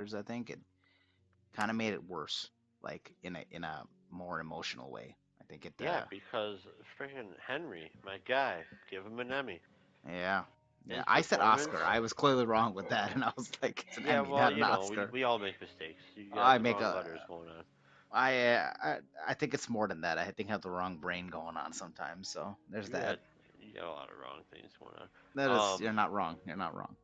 I think it kind of made it worse, like in a more emotional way. I think it. Yeah, because freaking Henry, my guy, give him an Emmy. Yeah, yeah. His I said performance. Oscar. I was clearly wrong with that, and I was like, it's an Yeah, Emmy, well, not an Oscar. we all make mistakes. You got I the make wrong a. letters going on. I think it's more than that. I think I have the wrong brain going on sometimes. So there's You that. got you got a lot of wrong things going That is, on. you're not wrong. You're not wrong.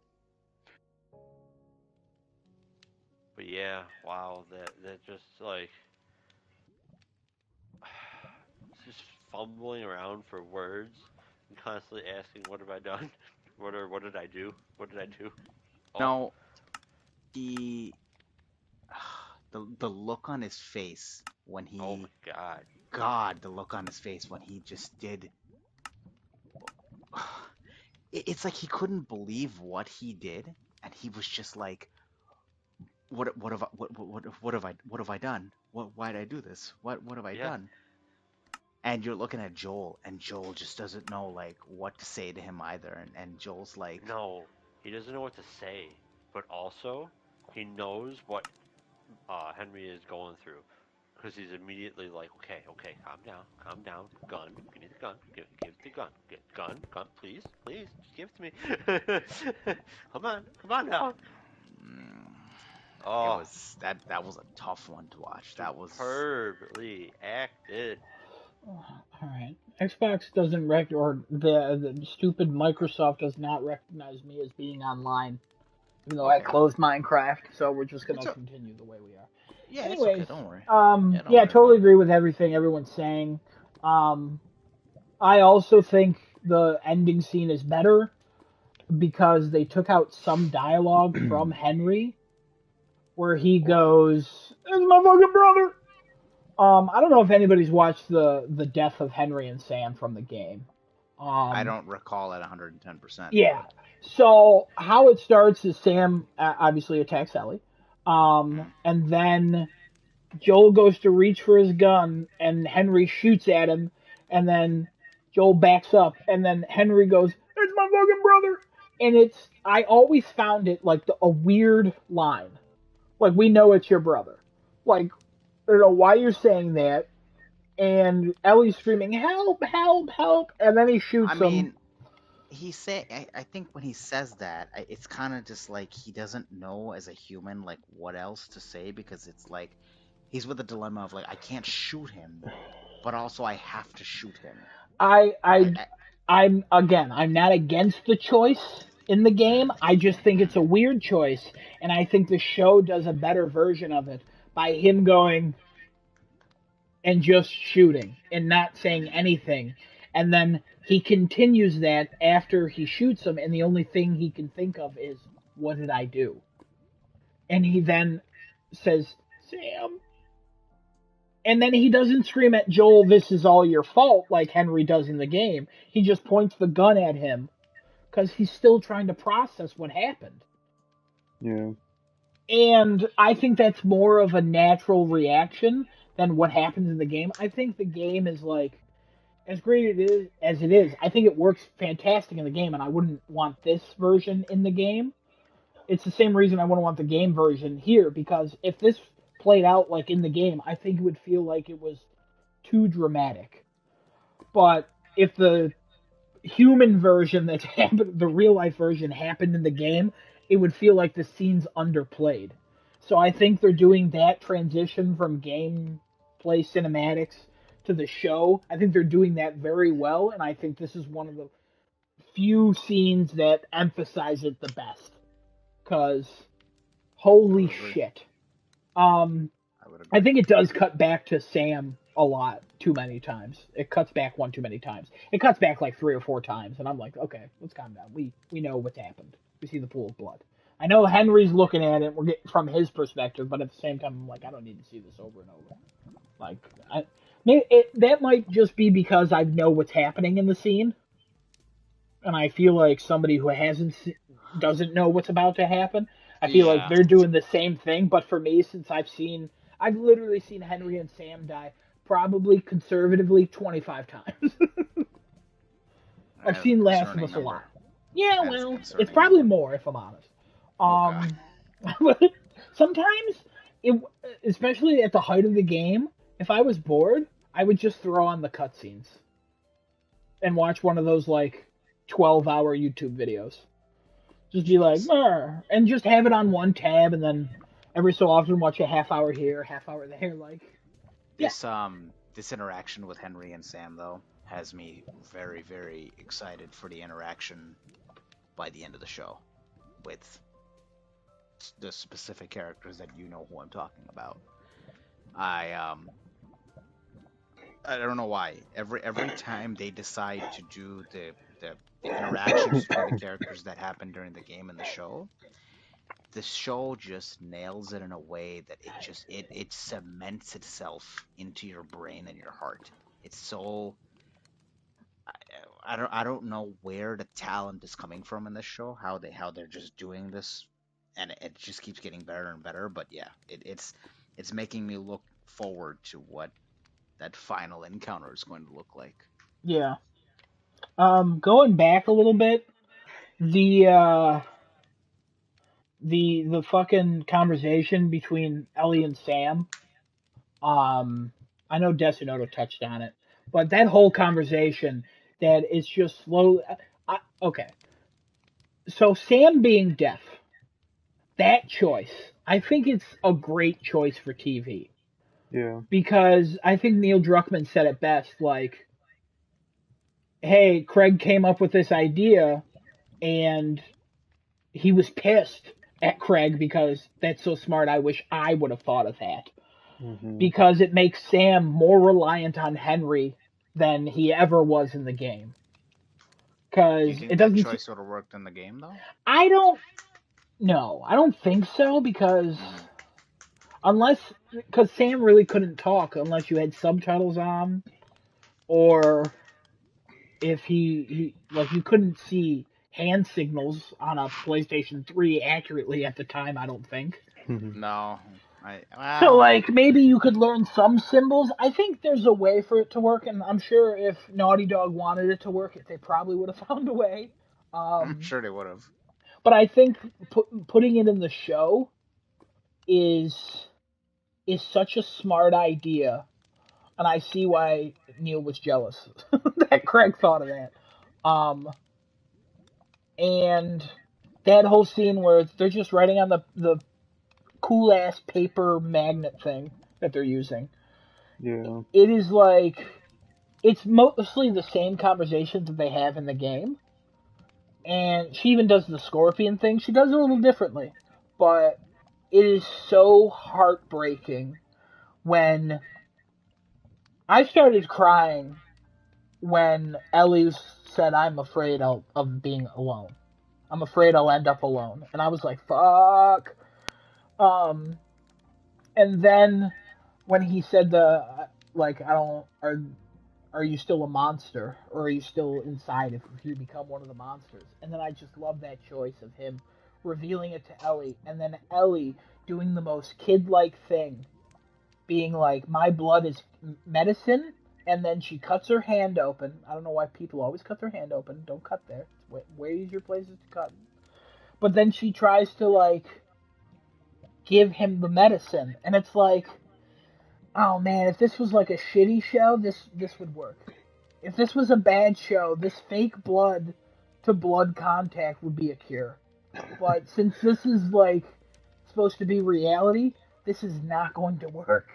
But yeah, wow, that just like just fumbling around for words and constantly asking, "What have I done? What did I do? What did I do?" Oh, No, he, the look on his face when oh my he, God. God, the look on his face when he just did. It's like he couldn't believe what he did, and he was just like, what have I, what have I done? Why did I do this? What have I Yeah, done? And you're looking at Joel, and Joel just doesn't know like what to say to him either, and Joel's like, no, he doesn't know what to say, but also he knows what Henry is going through because he's immediately like, "Okay, okay, calm down, gun, give me the gun, give the gun, get gun, gun, please, please, just give it to me. Come on now." mm, it Oh, was that was a tough one to watch. That was superbly acted. All right. Xbox doesn't or the stupid Microsoft does not recognize me as being online, even though I okay. closed Minecraft. So we're just gonna It's a continue the way we are. Yeah, it's okay. Anyways, Don't worry. Yeah, don't yeah, I worry about totally it. agree with everything everyone's saying. Um, I also think the ending scene is better because they took out some dialogue from Henry where he goes, "It's my fucking brother." I don't know if anybody's watched the death of Henry and Sam from the game. I Um, don't recall it 110%, yeah. but So how it starts is Sam obviously attacks Ellie, mm, and then Joel goes to reach for his gun, and Henry shoots at him, and then Joel backs up, and then Henry goes, "It's my fucking brother," and it's I always found it like a weird line, like we know it's your brother, like I don't know why you're saying that, and Ellie's screaming, "Help! Help! Help!" And then he I shoots him. mean, I think when he says that, it's kind of just like he doesn't know as a human like what else to say because it's like he's with a dilemma of like I can't shoot him, but also I have to shoot him. I I, I I I'm not against the choice in the game. mm, I just think it's mm, a weird choice, and I think the show does a better version of it by him going and just shooting and not saying mm. anything. And then he continues that after he shoots him, and the only thing he can think of is, "What did I do?" And he then says, "Sam." And then he doesn't scream at Joel, "This is all your fault," like Henry does in the game. He just points the gun at him because he's still trying to process what happened. Yeah. And I think that's more of a natural reaction than what happens in the game. I think the game is like as great it is as it is. I think it works fantastic in the game, and I wouldn't want this version in the game. It's the same reason I wouldn't want the game version here because if this played out like in the game, I think it would feel like it was too dramatic. But if the human version that's happened, the real life version happened in the game, it would feel like the scene's underplayed. So I think they're doing that transition from gameplay cinematics to the show. I think they're doing that very well, and I think this is one of the few scenes that emphasize it the best. Cause I holy would agree. shit. I would I agree. think it does cut back to Sam a lot too many times. It cuts back one too many times. It cuts back like 3 or 4 times, and I'm like, okay, let's calm down. We know what's happened. We see the pool of blood. I know Henry's looking at it. We're getting from his perspective, but at the same time, I'm like, I don't need to see this over and over. Like, that might just be because I know what's happening in the scene, and I feel like somebody who doesn't know what's about to happen. I feel like Yeah, they're doing the same thing, but for me, since I've literally seen Henry and Sam die probably conservatively 25 times. I've That is a seen Last of concerning Us a number. lot. Yeah, That is a well, it's concerning probably number. more if I'm honest. Oh God. Um, Sometimes, it, especially at the height of the game, if I was bored, I would just throw on the cutscenes and watch one of those like 12-hour YouTube videos. Just be like, Jeez. "Mer," and just have it on one tab, and then every so often watch a half hour here, half hour there. Like, yeah, This interaction with Henry and Sam though has me very, very excited for the interaction by the end of the show with the specific characters that you know who I'm talking about. I um I don't know why. Every time they decide to do the interactions between the characters that happen during the game and the show just nails it in a way that it cements itself into your brain and your heart. It's so I don't know where the talent is coming from in this show, how they're just doing this, and it just keeps getting better and better. But yeah, it's making me look forward to what that final encounter is going to look like. yeah. Going back a little bit, the the fucking conversation between Ellie and Sam. Um, I know Desinoto touched on it, but that whole conversation that is just slow. Okay, so Sam being deaf, that choice, I think it's a great choice for TV Yeah. because I think Neil Druckmann said it best. Like, hey, Craig came up with this idea, and he was pissed at Craig because that's so smart. I wish I would have thought of that. Hmm. Because it makes Sam more reliant on Henry than he ever was in the game. Do you Because it think that doesn't. choice would have worked in the game though? I don't. No, I don't think so. Because Mm-hmm. unless. Because Sam really couldn't talk unless you had subtitles on, or if he like you couldn't see hand signals on a PlayStation 3 accurately at the time. I don't think. No, I So, well, like, maybe you could learn some symbols. I think there's a way for it to work, and I'm sure if Naughty Dog wanted it to work, they probably would have found a way. I'm Um, sure they would have. but I think putting it in the show is is such a smart idea, and I see why Neil was jealous that Craig thought of that. Um, and that whole scene where they're just writing on the cool ass paper magnet thing that they're using. Yeah. It is like it's mostly the same conversations that they have in the game. And she even does the scorpion thing. She does it a little differently. But it is so heartbreaking when I started crying when Ellie said, I'm afraid of being alone. I'm afraid I'll end up alone. And I was like, fuck. Um, and then when he said like, I don't, are you still a monster or are you still inside if you become one of the monsters? And then I just love that choice of him revealing it to Ellie and then Ellie doing the most kid-like thing, being like, my blood is medicine, and then she cuts her hand open. I don't know why people always cut their hand open. Don't cut there. Where is your places to cut? But then she tries to like give him the medicine, and it's like, oh man, if this was like a shitty show, this would work. If this was a bad show, this fake blood to blood contact would be a cure. But since this is like supposed to be reality, this is not going to work.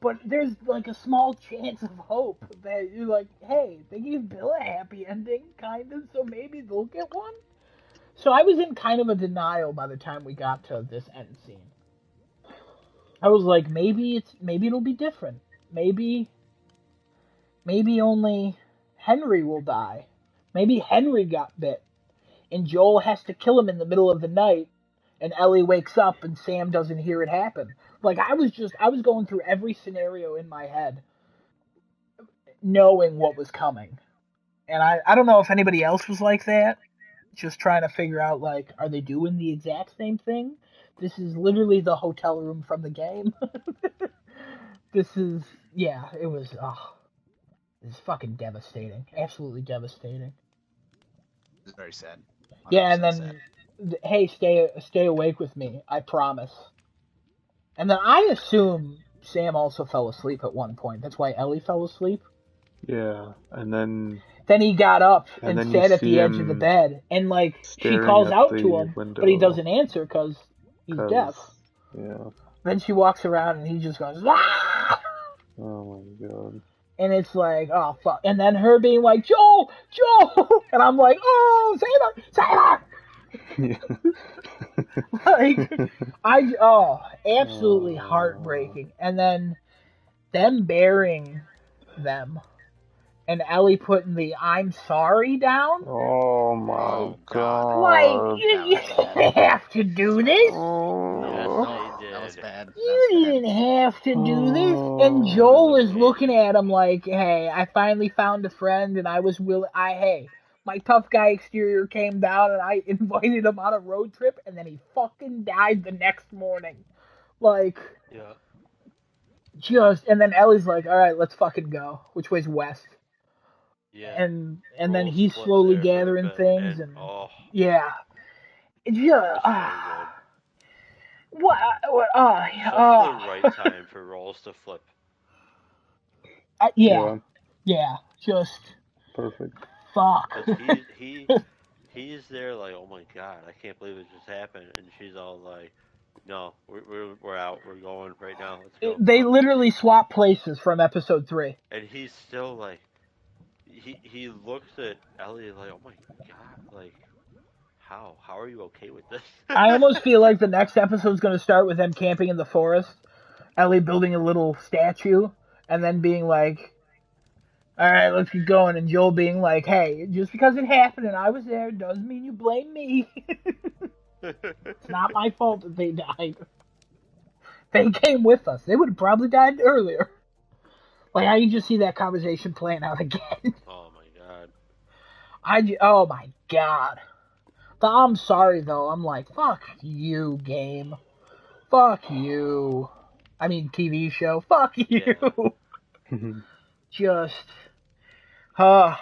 But there's like a small chance of hope that you're like, hey, they gave Bill a happy ending, kind of, so maybe they'll get one. So I was in kind of a denial by the time we got to this end scene. I was like, maybe it'll be different. Maybe only Henry will die. Maybe Henry got bit, and Joel has to kill him in the middle of the night, and Ellie wakes up and Sam doesn't hear it happen. Like I was going through every scenario in my head, knowing what was coming. And I don't know if anybody else was like that, just trying to figure out like, are they doing the exact same thing? This is literally the hotel room from the game. This is yeah, it was it's fucking devastating. Absolutely devastating. It's very sad. Yeah, and 100% sad. then hey, stay awake with me. I promise. And then I assume Sam also fell asleep at one point. That's why Ellie fell asleep. Yeah, and then Then he got up and you sat at see the edge of the him bed, and like she staring calls at out to the him, but he window, doesn't answer because he's deaf. yeah. Then she walks around and he just goes, ah! Oh my god. And it's like, oh fuck. And then her being like, Joel, Joel, and I'm like, oh, Sailor, Yeah. Sailor. Absolutely uh, heartbreaking. And then them burying them and Ellie putting the I'm sorry down. oh my Oh God, Like, god. that you was bad. didn't have to do this. Yes, Oh. Nope, they that was did. bad. That was You bad. didn't have to do this. And It was Joel Oh. is looking amazing. at him like, hey, I finally found a friend and I was willing. Hey, my tough guy exterior came down and I invited him on a road trip and then he fucking died the next morning. Like, Yeah. and then Ellie's like, all right, let's fucking go. Which way's west? Yeah. And then Roll he's split slowly there for a gathering bit, things and and oh, yeah. it Yeah. was so good. What? Such the right time for roles to flip. Yeah. Yeah, Yeah. Just perfect. fuck. Cause he's there like, oh my god, I can't believe it just happened, and she's all like, no, we're out, we're going right now, let's go. They literally swap places from episode 3. And he's still like, he looks at Ellie like, oh my god, like, how are you okay with this? I almost feel like the next episode's going to start with them camping in the forest, Ellie building a little statue, and then being like, all right, let's get going, and Joel being like, hey, just because it happened and I was there doesn't mean you blame me. It's not my fault that they died. They came with us. They would have probably died earlier. Like, how you just see that conversation playing out again. Oh my god. Oh my god. I'm sorry though. I'm like, fuck you, game. Fuck you. I mean, TV show. Fuck you. Yeah. Just. Uh,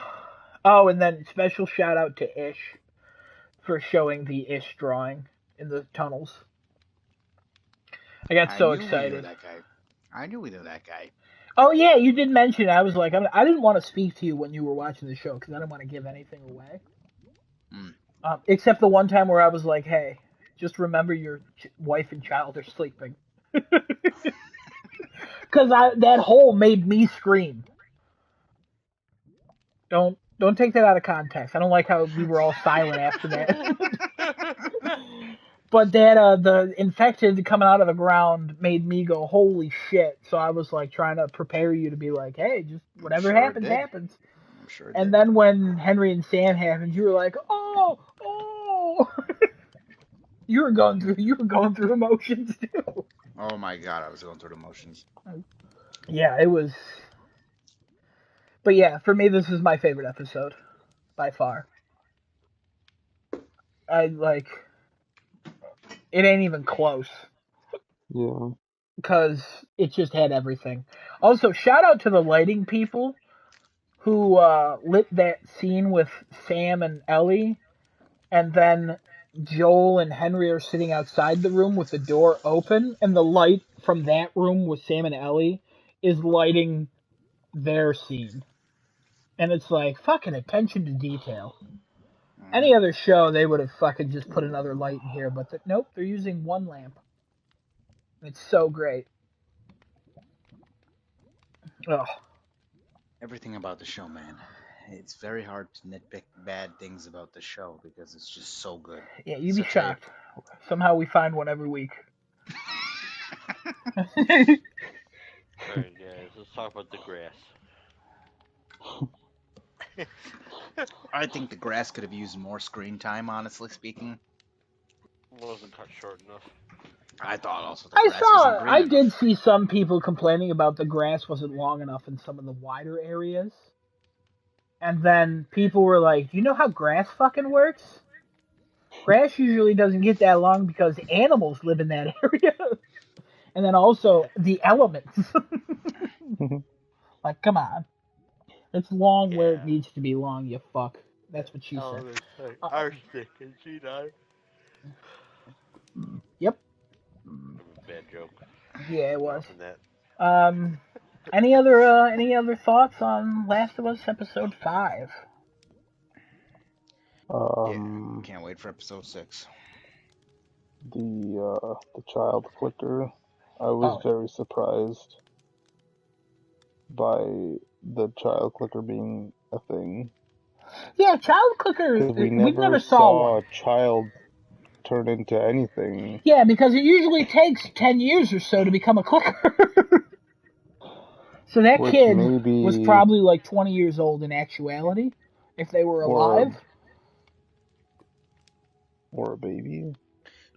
oh, and then special shout out to Ish for showing the Ish drawing in the tunnels. I got I so knew we knew excited. that guy. I knew we knew that guy. Oh yeah, you did mention it. I was like, I didn't want to speak to you when you were watching the show because I didn't want to give anything away. Mm. Except the one time where I was like, hey, just remember your wife and child are sleeping. Because that hole made me scream. Don't take that out of context. I don't like how we were all silent after that. But that the infected coming out of the ground made me go, holy shit. So I was like trying to prepare you to be like, hey, just I'm whatever sure it happens, did. happens. I'm sure it And did. then when Henry and Sam happened, you were like, oh. You were going through emotions too. Oh my God, I was going through the motions. Yeah, it was. But yeah, for me, this is my favorite episode by far. I like. It ain't even close Yeah. because it just had everything. Also, shout out to the lighting people who lit that scene with Sam and Ellie, and then Joel and Henry are sitting outside the room with the door open, and the light from that room with Sam and Ellie is lighting their scene. And it's like, fucking attention to detail. Hmm. Any other show, they would have fucking just put another light in here, but nope, they're using one lamp. It's so great. Ugh. Everything about the show, man. It's very hard to nitpick bad things about the show because it's just so good. Yeah, you'd be Such a shocked. Somehow we find one every week. Alright, guys, let's talk about the grass. I think the grass could have used more screen time, honestly speaking. Wasn't cut short enough. I thought also the grass wasn't green I enough. did see some people complaining about the grass wasn't long enough in some of the wider areas. And then people were like, you know how grass fucking works? Grass usually doesn't get that long because animals live in that area. And then also the elements. Like, come on. It's long where it Yeah. needs to be long, you fuck. That's what she said. Elements like Uh, arsenic and C9. yep. Bad joke. Yeah, it was. in that. Um, any other thoughts on Last of Us episode 5? Yeah, Um, can't wait for episode 6. the child clicker. I was Oh, very surprised by the child clicker being a thing yeah, child clickers. because we We never never saw saw one. a child turn into anything. Yeah, because it usually takes 10 years or so to become a clicker. So that Which kid was maybe, probably like 20 years old in actuality, if they were or alive. a or a baby.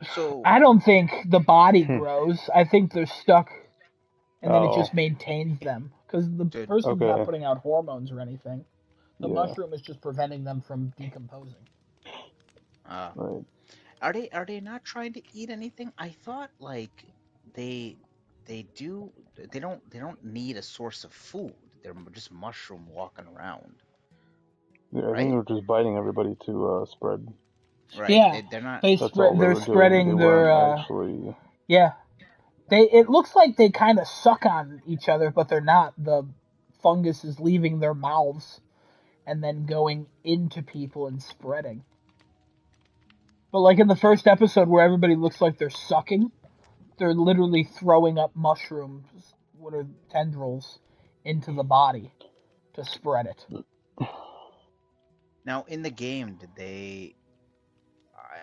So, I don't think the body grows. I think they're stuck, and then it Oh, just maintains them. Because the did person's not okay, putting out hormones or anything. The yeah, mushroom is just preventing them from decomposing. uh, right. are they not trying to eat anything? I thought like they they do they don't need a source of food. They're just mushroom walking around, Yeah, I think right? they're just biting everybody to spread. Right. Yeah, They're not. they That's all spread. they They're were doing. They spreading their. weren't actually. Yeah, they. It looks like they kind of suck on each other, but they're not. The fungus is leaving their mouths and then going into people and spreading. But like in the first episode where everybody looks like they're sucking, they're literally throwing up mushrooms, what are tendrils, into the body to spread it. Now in the game, did they?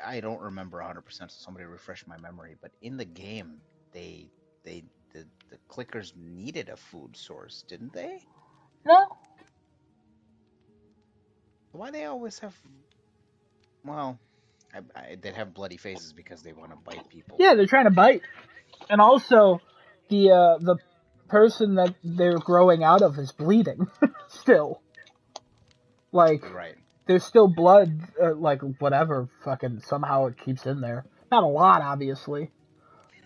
I don't remember 100%. So somebody refresh my memory. But in the game, they they the clickers needed a food source, didn't they? No? Why they always have? Well, they'd have bloody faces because they want to bite people. Yeah, they're trying to bite. And also, the person that they're growing out of is bleeding still. Like Right. there's still blood, like whatever, fucking somehow it keeps in there. Not a lot, obviously,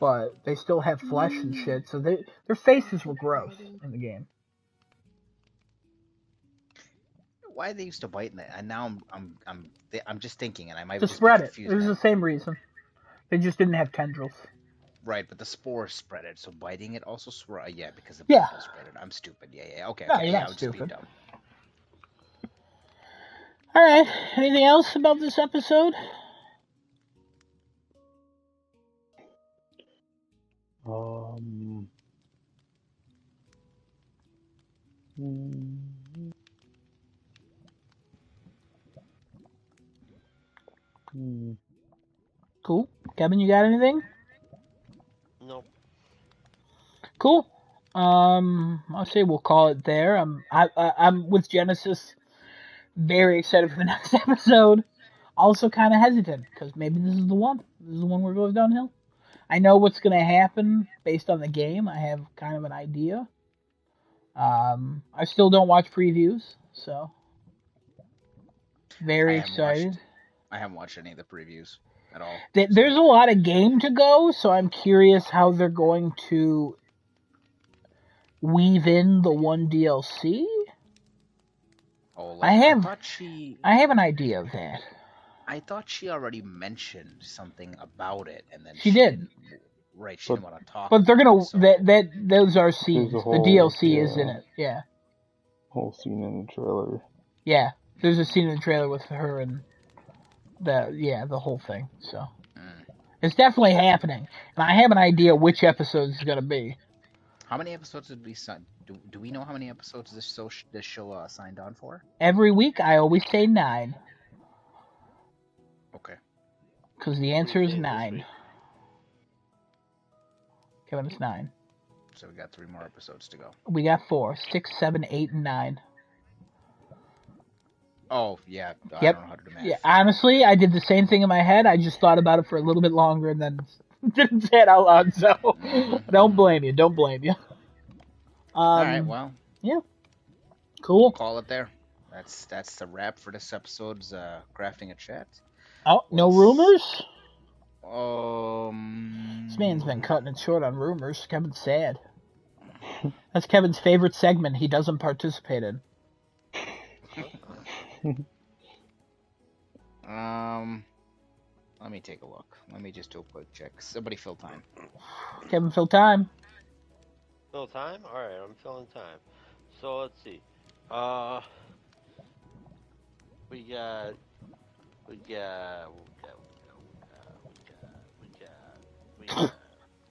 but they still have flesh and shit. So their faces were gross in the game Why they used to bite in it, and now I'm just thinking, and I might to just be spread it. It confused. was the same reason. They just didn't have tendrils. Right, but the spores spread it, so biting it also spread. Yeah, because the Yeah. bite does spread it. I'm stupid. Yeah, yeah. Okay, No, okay. you're Yeah, not I was just being stupid. dumb. All right. Anything else about this episode? Um. mm, mm, Cool. Kevin, you got anything? Nope. Cool. I'll say we'll call it there. I'm with Genesis. Very excited for the next episode. Also kind of hesitant because maybe this is the one. This is the one where it goes downhill. I know what's going to happen based on the game. I have kind of an idea. I still don't watch previews, so I very haven't watched. excited. I haven't watched any of the previews at all. There's So, a lot of game to go, so I'm curious how they're going to weave in the one DLC. oh, I like I have thought she. I have an idea of that. I thought she already mentioned something about it, and then She she did, didn't. Right, she but didn't want to talk but they're about it. gonna So, those are there's a scenes. The whole, DLC is in it. Yeah, scene in the trailer. yeah. There's a scene in the trailer with her and the whole thing. So mm. it's definitely happening, and I have an idea which episode it's gonna be. How many episodes did we sign? Do we know how many episodes this show signed on for? Every week I always say 9 Okay. because the What do you answer is say this 9. week? Kevin, it's 9. So we got 3 more episodes to go. We got 4, 6, 7, 8, and 9. Oh yeah, I Yep. don't know how to do Yeah. math. Honestly, I did the same thing in my head. I just thought about it for a little bit longer and then didn't say it out loud. So don't Hmm. blame you. Don't blame you. All right, Um. well, Yeah. we'll Cool. call it there. That's the wrap for this episode's crafting a chat. Oh, no We'll s- rumors. This man's been um cutting it short on rumors. Kevin's sad. That's Kevin's favorite segment. He doesn't participate in. What? let me take a look. Let me just do a quick check. Somebody fill time. Kevin, fill time. Fill time? Alright, I'm filling time. So let's see. Uh, we got, we got, we got.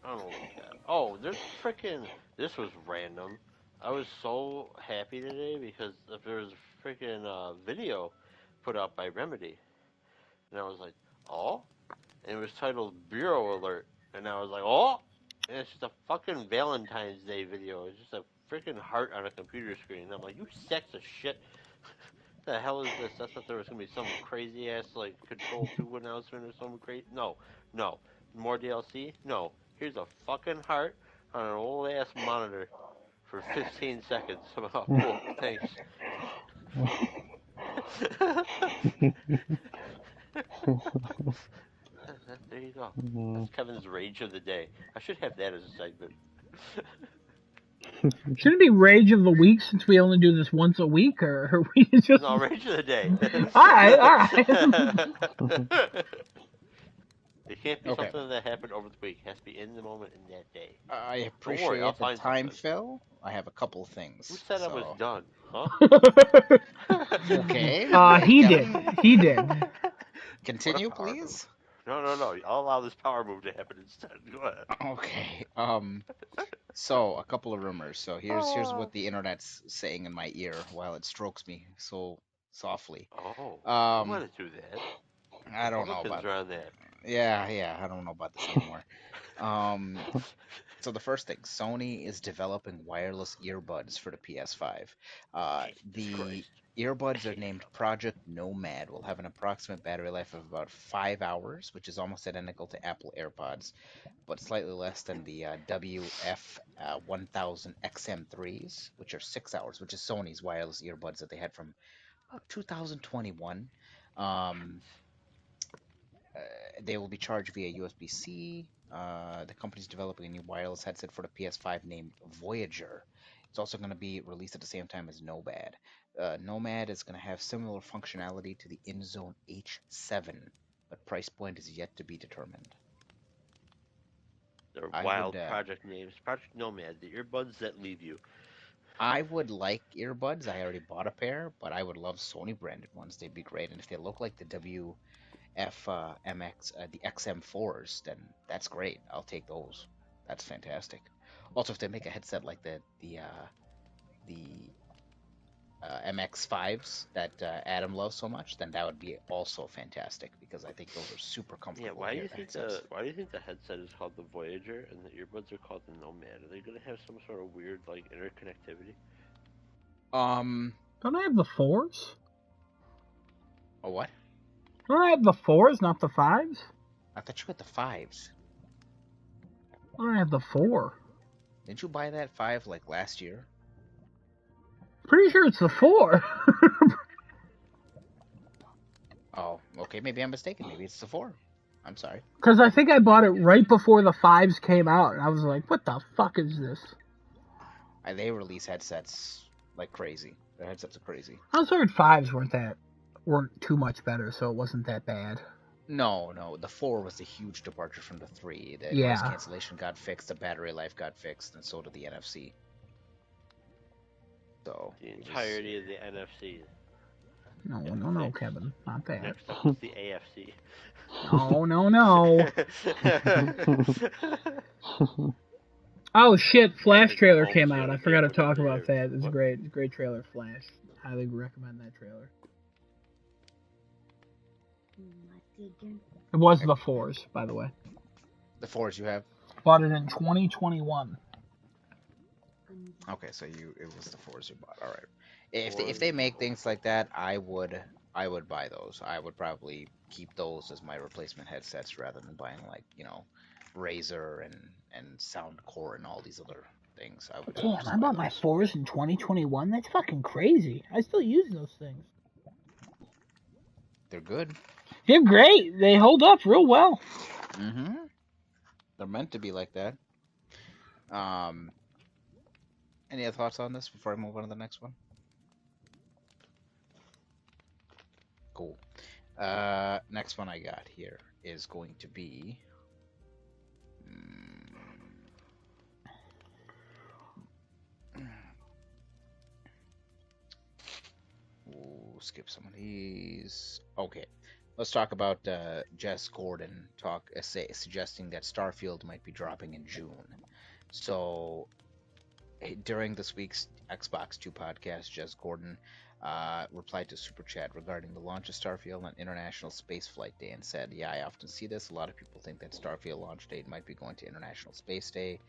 I don't know what we got. Oh, there's freaking. This was random. I was so happy today because there was a freaking video put out by Remedy, and I was like, oh, and it was titled Bureau Alert, and I was like, oh, and it's just a fucking Valentine's Day video. It's just a freaking heart on a computer screen. And I'm like, you sacks of shit. The hell is this? I thought there was gonna be some crazy ass like Control 2 announcement or something crazy. No, no. More DLC? No. Here's a fucking heart on an old ass monitor for 15 seconds. Oh, cool. Thanks. There you go. That's Kevin's rage of the day. I should have that as a segment. Shouldn't it be Rage of the Week since we only do this once a week, or are we just? No, rage of the day. All right. It can't be Okay. something that happened over the week. It has to be in the moment in that day. I Don't worry, I'll appreciate the find time, something. Phil. I have a couple Who things. said I was So, done? Huh? okay, He did. Kevin, He did. What a continue, power move. please. No. I'll allow this power move to happen instead. Go ahead. Okay. So a couple of rumors. So here's what the internet's saying in my ear while it strokes me so softly. Oh, you Um, want to do that? I don't know Republicans about. are on that. Yeah, I don't know about this anymore. Um, so the first thing, Sony is developing wireless earbuds for the PS5. Jesus The Christ. earbuds are named Project Nomad. Will have an approximate battery life of about 5 hours, which is almost identical to Apple AirPods, but slightly less than the WF 1000 XM3s, which are 6 hours, which is Sony's wireless earbuds that they had from 2021. Um, uh, they will be charged via USB-C. The company's developing a new wireless headset for the PS5 named Voyager. It's also going to be released at the same time as Nomad. Nomad is going to have similar functionality to the InZone H7, but price point is yet to be determined. They're I would wild project names. Project Nomad, the earbuds that leave you. I would like earbuds. I already bought a pair, but I would love Sony branded ones. They'd be great. And if they look like the WF MX, the XM4s, then that's great. I'll take those. That's fantastic. Also, if they make a headset like the MX5s that Adam loves so much, then that would be also fantastic because I think those are super Yeah, comfortable ear headsets. why do you think the headset is called the Voyager and the earbuds are called the Nomad? Are they gonna have some sort of weird like interconnectivity? Um, Don't I have the fours? a what? Don't I have the fours, not the fives? I thought you got the fives. Don't I have the four? Didn't you buy that five like last year? Pretty sure it's the four. Oh, okay. Maybe I'm mistaken. Maybe it's the four. I'm sorry. Because I think I bought it right before the fives came out, and I was like, "What the fuck is this?" They release headsets like crazy. Their headsets are crazy. I was heard fives weren't too much better, so it wasn't that bad. No. The four was a huge departure from the three. The noise Yeah. cancellation got fixed, the battery life got fixed, and so did the NFC. So The it was. entirety of the NFC got No, fixed. Kevin, not that. Next up was the AFC. No. Oh shit! Flash Patrick trailer came Mahomes out. gonna I get forgot to what he talk about deserves. that. It's What? great. It's a great trailer. Flash. Highly recommend that trailer. It was the fours, by the way. The fours you have. Bought it in 2021. Okay, so it was the fours you bought. All right. If they Fours make Mahomes. things like that, I would buy those. I would probably keep those as my replacement headsets rather than buying like Razer and Soundcore and all these other things. I would Damn, just I buy bought my those. fours in 2021. That's fucking crazy. I still use those things. They're good. They're great. They hold up real well. Mm-hmm. They're meant to be like that. Um, any other thoughts on this before I move on to the next one? Cool. Next one I got here is going to be skip some of these. Okay, let's talk about Jess Gordon suggesting that Starfield might be dropping in June. So during this week's Xbox 2 podcast, Jez Gordon replied to Super Chat regarding the launch of Starfield on International Space Flight Day and said, "Yeah, I often see this. A lot of people think that Starfield launch date might be going to International Space Day.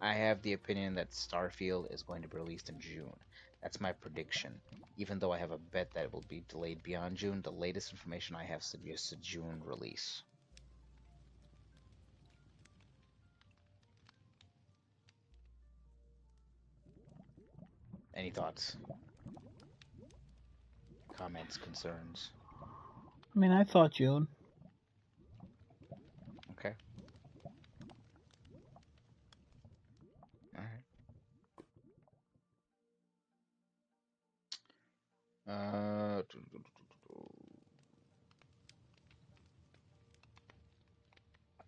I have the opinion that Starfield is going to be released in June. That's my prediction. Even though I have a bet that it will be delayed beyond June, the latest information I have suggests a June release." Any thoughts, comments, concerns? I mean, I thought June. Okay. All right. Uh,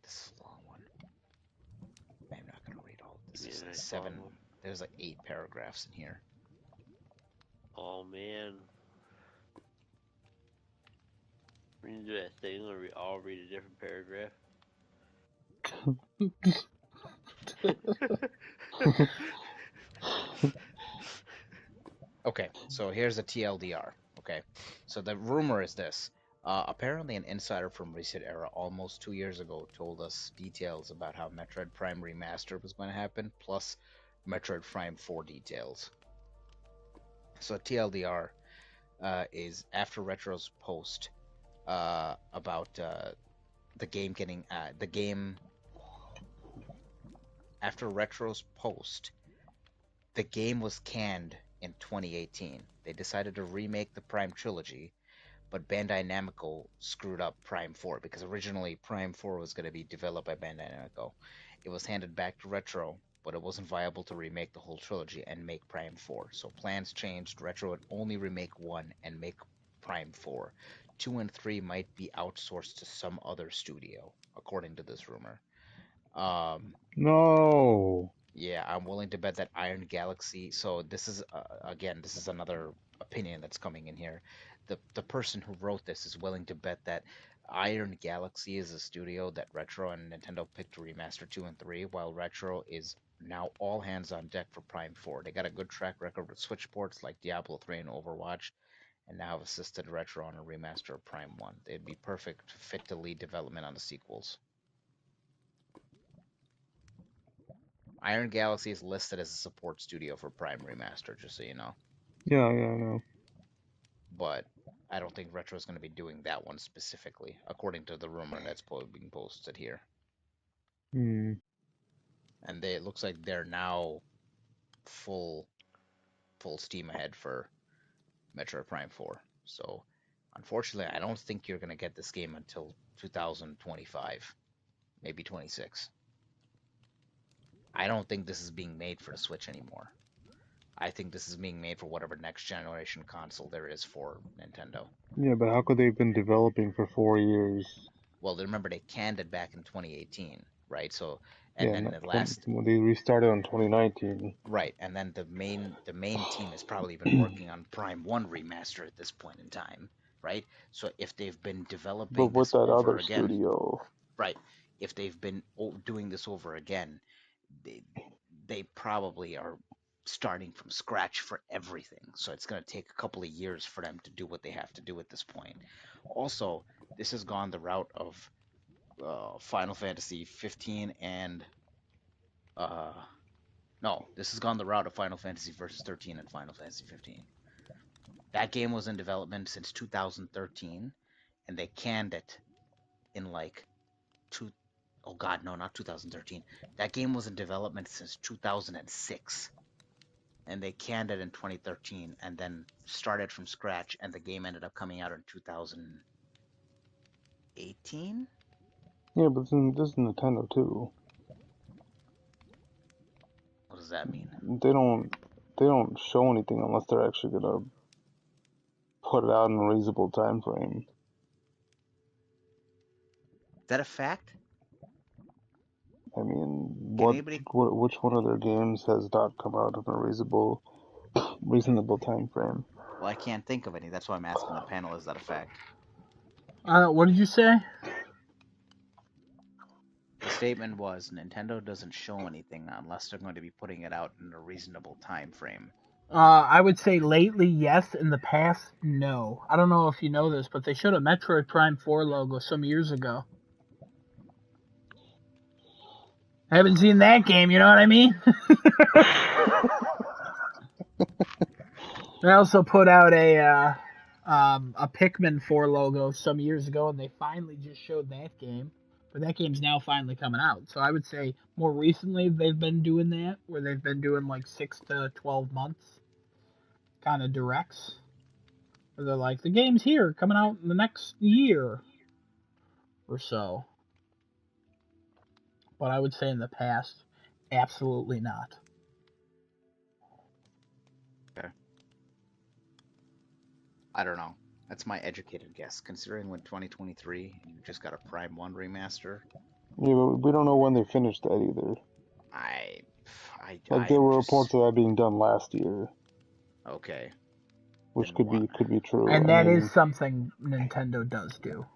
this is a long one. I'm not going to read all of this. Give me There's a like nice long seven. one. There's like 8 paragraphs in here. Oh man. We need to do that thing where we all read a different paragraph. Okay, so here's a TLDR. Okay, so the rumor is this. Apparently, an insider from Reset Era almost 2 years ago told us details about how Metroid Prime Remaster was going to happen, plus Metroid Prime 4 details. So TLDR is after Retro's post about the game getting the game after Retro's post, the game was canned in 2018. They decided to remake the Prime trilogy, but Bandai Namco screwed up Prime 4 because originally Prime 4 was going to be developed by Bandai Namco. It was handed back to Retro, but it wasn't viable to remake the whole trilogy and make Prime 4. So plans changed. Retro would only remake 1 and make Prime 4. 2 and 3 might be outsourced to some other studio, according to this rumor. No. Yeah, I'm willing to bet that Iron Galaxy. So this is again, this is another opinion that's coming in here. The person who wrote this is willing to bet that Iron Galaxy is a studio that Retro and Nintendo picked to remaster 2 and 3, while Retro is now all hands on deck for Prime 4. They got a good track record with Switch ports like Diablo 3 and Overwatch, and now have assisted Retro on a remaster of Prime 1. They'd be perfect fit to lead development on the sequels. Iron Galaxy is listed as a support studio for Prime Remaster, just so you know. Yeah, I know. But I don't think Retro is going to be doing that one specifically, according to the rumor that's being posted here. Hmm. And it looks like they're now full steam ahead for Metroid Prime 4. So unfortunately, I don't think you're going to get this game until 2025, maybe 26. I don't think this is being made for the Switch anymore. I think this is being made for whatever next generation console there is for Nintendo. Yeah, but how could they have been developing for 4 years? Well, remember they canned it back in 2018, right? So, and Yeah, then not the 20, last, well, they restarted on 2019. right, and then the main team has probably been working on Prime 1 remaster at this point in time, right? So if they've been But developing with this that over other again, studio. right? If they've been doing this over again, they they probably are starting from scratch for everything. So it's going to take a couple of years for them to do what they have to do at this point. Also, this has gone the route of Final Fantasy 15 and uh, no, this has gone the route of Final Fantasy Versus 13 and Final Fantasy 15. That game was in development since 2013, and they canned it in like two. Oh God, no, not 2013. That game was in development since 2006, and they canned it in 2013, and then started from scratch, and the game ended up coming out in 2018. Yeah, but this is Nintendo too. What does that mean? They don't they don't show anything unless they're actually gonna put it out in a reasonable time frame. Is that a fact? I mean, Can anybody which one of their games has not come out in a reasonable time frame? Well, I can't think of any. That's why I'm asking the panel. Is that a fact? What did you say? The statement was Nintendo doesn't show anything unless they're going to be putting it out in a reasonable time frame. I would say lately, yes. In the past, no. I don't know if you know this, but they showed a Metroid Prime 4 logo some years ago. I haven't seen that game, you know what I mean? They also put out a Pikmin 4 logo some years ago, and they finally just showed that game. But that game's now finally coming out. So I would say more recently they've been doing that, where they've been doing like 6 to 12 months kind of directs, where they're like, the game's here, coming out in the next year or so. But I would say in the past, absolutely not. Okay. I don't know. That's my educated guess. Considering when 2023 and you just got a Prime 1 remaster, Yeah, but we don't know when they finished that either. I, Like there I'm were just reports of that being done last year, okay. which Then could what? be true. And I that is mean, something Nintendo does do,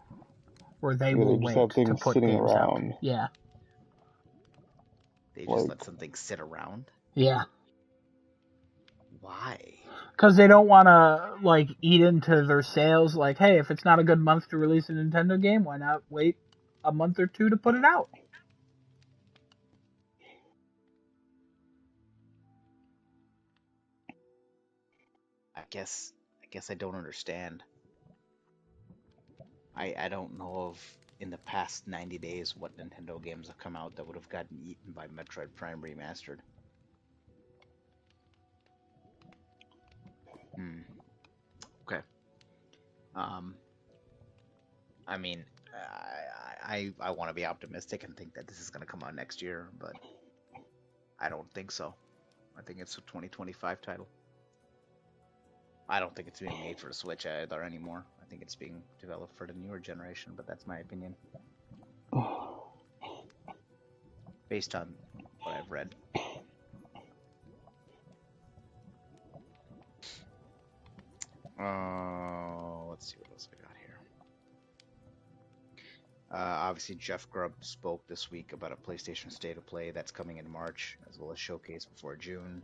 where they yeah, they will just have wait to things put sitting games out. around. Yeah, They just Like, let something sit around? yeah. Why? Because they don't want to like eat into their sales. Like, hey, if it's not a good month to release a Nintendo game, why not wait a month or two to put it out? I guess I don't understand. I don't know of in the past 90 days what Nintendo games have come out that would have gotten eaten by Metroid Prime Remastered. Hmm. Okay. Um. I mean, I want to be optimistic and think that this is going to come out next year, but I don't think so. I think it's a 2025 title. I don't think it's being made for the Switch either anymore. I think it's being developed for the newer generation, but that's my opinion based on what I've read. Let's see what else I got here. Obviously, Jeff Grubb spoke this week about a PlayStation State of Play that's coming in March, as well as Showcase before June.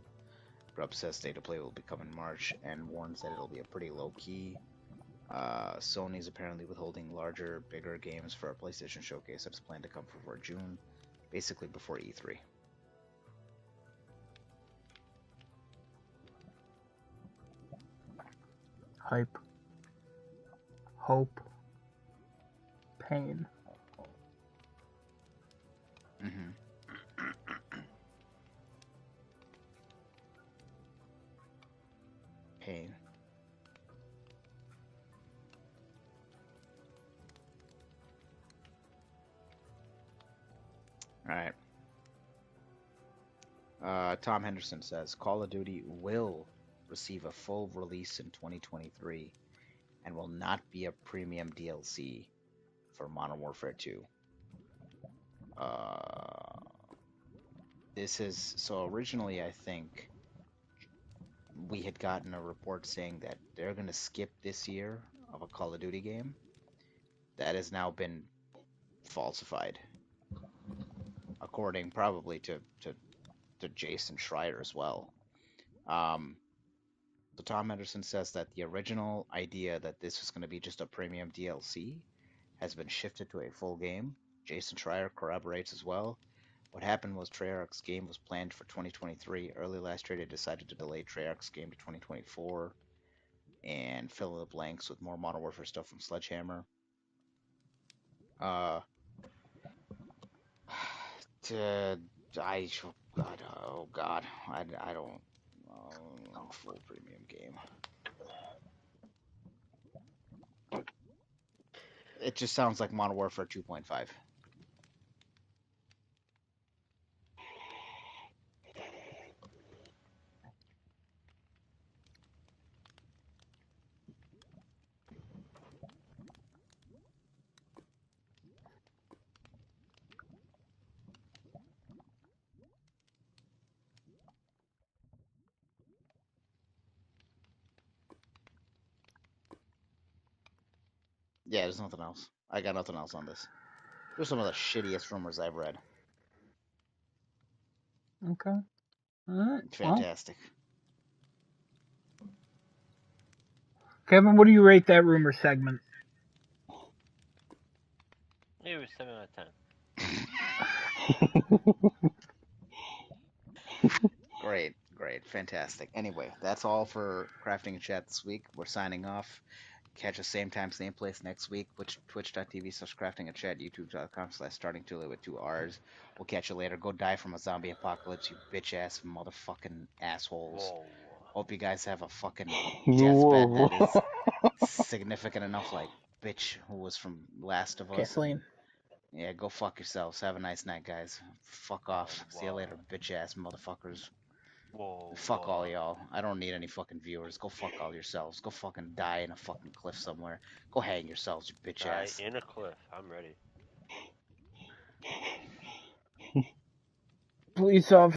Grubb says State of Play will be coming in March and warns that it'll be a pretty low key. Sony's apparently withholding larger, bigger games for a PlayStation Showcase that's planned to come before June, basically before E3. Hype, hope, pain. Mm-hmm. Pain. All right. Tom Henderson says Call of Duty will receive a full release in 2023 and will not be a premium DLC for Modern Warfare 2. Uh, this is so originally, I think we had gotten a report saying that they're going to skip this year of a Call of Duty game. That has now been falsified, according probably to Jason Schreier as well. Um, so Tom Henderson says that the original idea that this was going to be just a premium DLC has been shifted to a full game. Jason Schreier corroborates as well. What happened was Treyarch's game was planned for 2023. Early last year, they decided to delay Treyarch's game to 2024 and fill in the blanks with more Modern Warfare stuff from Sledgehammer. Uh, to I oh god, I don't full premium game. It just sounds like Modern Warfare 2.5. Yeah, there's nothing else. I got nothing else on this. There's some of the shittiest rumors I've read. Okay. All right. Well, Fantastic. Kevin, what do you rate that rumor segment? Maybe it was 7 out of 10. Great, great, fantastic. Anyway, that's all for Crafting and Chat this week. We're signing off. Catch us same time, same place next week. Twitch.tv/crafting and chat, youtube.com/starting to with 2 R's. We'll catch you later. Go die from a zombie apocalypse, you bitch ass motherfucking assholes. Whoa. Hope you guys have a fucking deathbed Whoa. that is significant enough, like bitch who was from Last of Us. Kathleen. Yeah, go fuck yourselves. Have a nice night, guys. Fuck Whoa, off. See you whoa. later, bitch ass motherfuckers. Whoa, Fuck all whoa. y'all. I don't need any fucking viewers. Go fuck all yourselves. Go fucking die in a fucking cliff somewhere. Go hang yourselves, you bitch Die ass. in a cliff. I'm ready. Police officer.